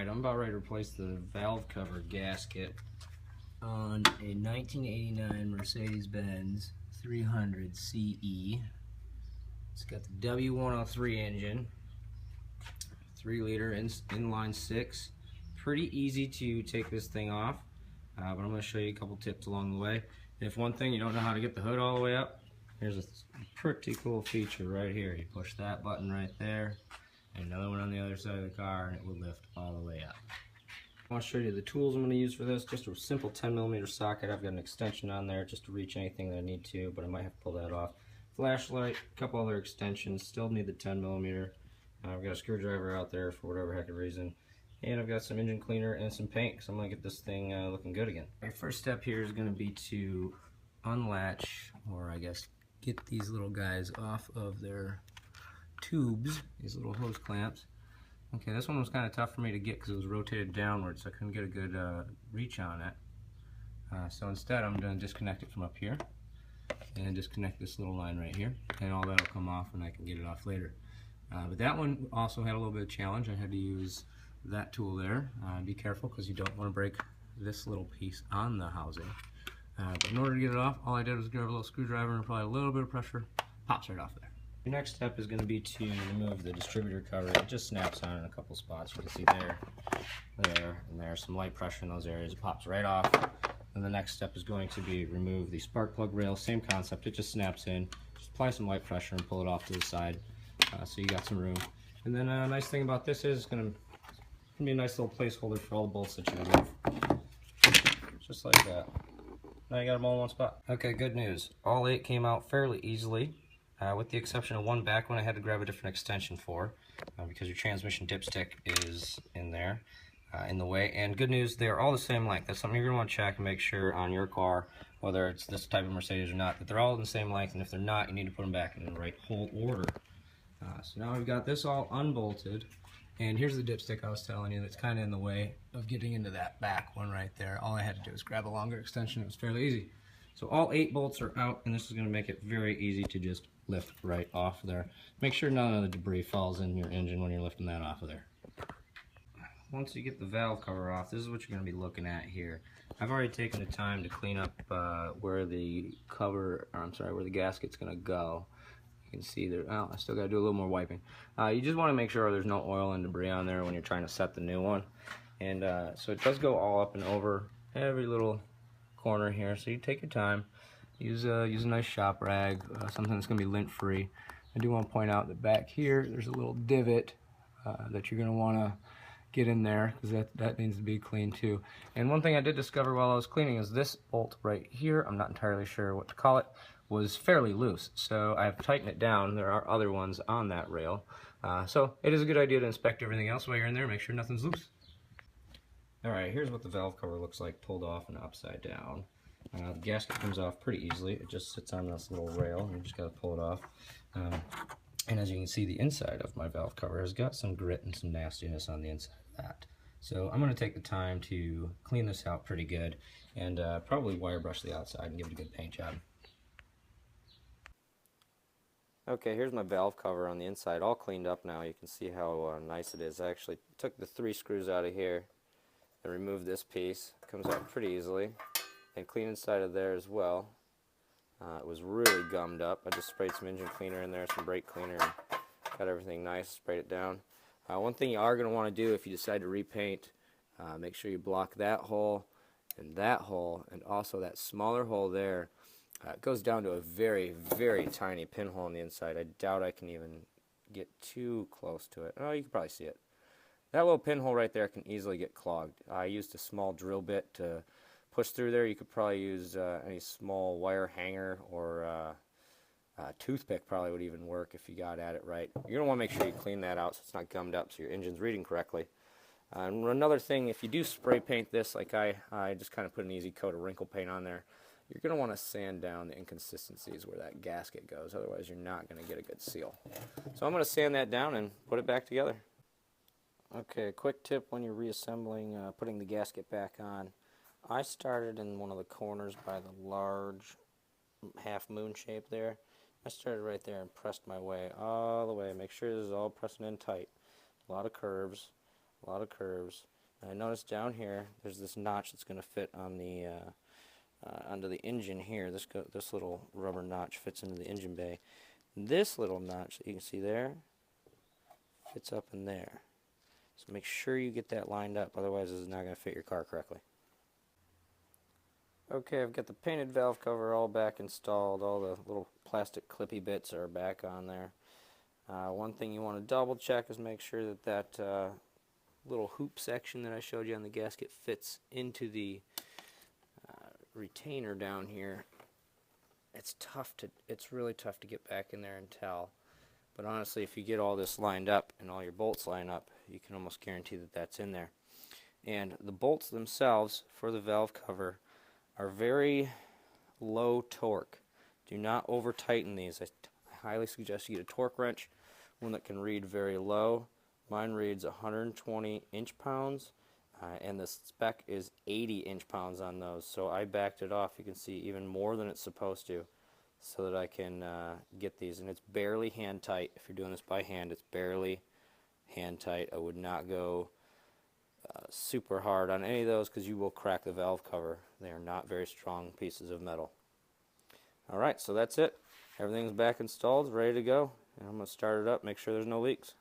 Alright, I'm about ready to replace the valve cover gasket on a 1989 Mercedes Benz 300CE. It's got the W103 engine, 3-liter inline 6. Pretty easy to take this thing off, but I'm going to show you a couple tips along the way. If one thing you don't know how to get the hood all the way up, here's a pretty cool feature right here. You push that button right there, and another one on the other side of the car, and it will lift all the way up. I want to show you the tools I'm going to use for this. Just a simple 10mm socket. I've got an extension on there just to reach anything that I need to, but I might have to pull that off. Flashlight, a couple other extensions, still need the 10mm. I've got a screwdriver out there for whatever heck of reason. And I've got some engine cleaner and some paint, because I'm going to get this thing looking good again. My first step here is going to be to unlatch, or I guess get these little guys off of their tubes, these little hose clamps. Okay, this one was kind of tough for me to get because it was rotated downwards, so I couldn't get a good reach on it. So instead I'm going to disconnect it from up here and disconnect this little line right here, and all that will come off and I can get it off later. But that one also had a little bit of challenge. I had to use that tool there. Be careful because you don't want to break this little piece on the housing. But in order to get it off, all I did was grab a little screwdriver and apply a little bit of pressure. Pops right off there. Your next step is going to be to remove the distributor cover. It just snaps on in a couple spots. You can see there, and there's some light pressure in those areas. It pops right off. And the next step is going to be remove the spark plug rail. Same concept. It just snaps in. Just apply some light pressure and pull it off to the side, so you got some room. And then a nice thing about this is it's going to be a nice little placeholder for all the bolts that you remove. Just like that. Now you got them all in one spot. Okay, good news. All 8 came out fairly easily, with the exception of one back one I had to grab a different extension for, because your transmission dipstick is in there, in the way. And good news, they're all the same length. That's something you're going to want to check and make sure on your car, whether it's this type of Mercedes or not, that they're all the same length, and if they're not, you need to put them back in the right whole order. So now we've got this all unbolted. And here's the dipstick I was telling you that's kind of in the way of getting into that back one right there. All I had to do was grab a longer extension. It was fairly easy. So all 8 bolts are out, and this is going to make it very easy to just lift right off there. Make sure none of the debris falls in your engine when you're lifting that off of there. Once you get the valve cover off, this is what you're going to be looking at here. I've already taken the time to clean up where the gasket's going to go. You can see there, oh, I still got to do a little more wiping. You just want to make sure there's no oil and debris on there when you're trying to set the new one. And so it does go all up and over every little corner here. So you take your time, use a nice shop rag, something that's going to be lint free. I do want to point out that back here there's a little divot that you're going to want to get in there, because that needs to be cleaned too. And one thing I did discover while I was cleaning is this bolt right here, I'm not entirely sure what to call it, was fairly loose, so I've tightened it down. There are other ones on that rail, so it is a good idea to inspect everything else while you're in there, make sure nothing's loose. Alright, here's what the valve cover looks like pulled off and upside down. The gasket comes off pretty easily. It just sits on this little rail, and you just got to pull it off. And as you can see, the inside of my valve cover has got some grit and some nastiness on the inside of that. So I'm going to take the time to clean this out pretty good, and probably wire brush the outside and give it a good paint job. Okay, here's my valve cover on the inside, all cleaned up now. You can see how nice it is. I actually took the 3 screws out of here and removed this piece. It comes out pretty easily. And clean inside of there as well. It was really gummed up. I just sprayed some engine cleaner in there, some brake cleaner, and got everything nice, sprayed it down. One thing you are going to want to do if you decide to repaint, make sure you block that hole, and also that smaller hole there. It goes down to a very, very tiny pinhole on the inside. I doubt I can even get too close to it. Oh, you can probably see it. That little pinhole right there can easily get clogged. I used a small drill bit to push through there. You could probably use any small wire hanger, or toothpick probably would even work if you got at it right. You're going to want to make sure you clean that out so it's not gummed up, so your engine's reading correctly. And another thing, if you do spray paint this, like I just kind of put an easy coat of wrinkle paint on there, you're going to want to sand down the inconsistencies where that gasket goes, otherwise you're not going to get a good seal. So I'm going to sand that down and put it back together. Okay, a quick tip when you're reassembling, putting the gasket back on. I started in one of the corners by the large half moon shape there. I started right there and pressed my way all the way. Make sure this is all pressing in tight. A lot of curves. a lot of curves. And I noticed down here there's this notch that's going to fit on the onto the engine here. This little rubber notch fits into the engine bay. This little notch that you can see there fits up in there. So make sure you get that lined up, otherwise this is not going to fit your car correctly. Okay, I've got the painted valve cover all back installed. All the little plastic clippy bits are back on there. One thing you want to double check is make sure that that little hoop section that I showed you on the gasket fits into the retainer down here. It's really tough to get back in there and tell. But honestly, if you get all this lined up and all your bolts line up, you can almost guarantee that that's in there. And the bolts themselves for the valve cover are very low torque. Do not over tighten these. I highly suggest you get a torque wrench, one that can read very low. Mine reads 120 inch-pounds, and the spec is 80 inch-pounds on those. So I backed it off, you can see, even more than it's supposed to, so that I can get these. And it's barely hand tight. If you're doing this by hand, it's barely hand tight. I would not go super hard on any of those because you will crack the valve cover. They are not very strong pieces of metal. Alright, so that's it. Everything's back installed, ready to go. And I'm going to start it up, make sure there's no leaks.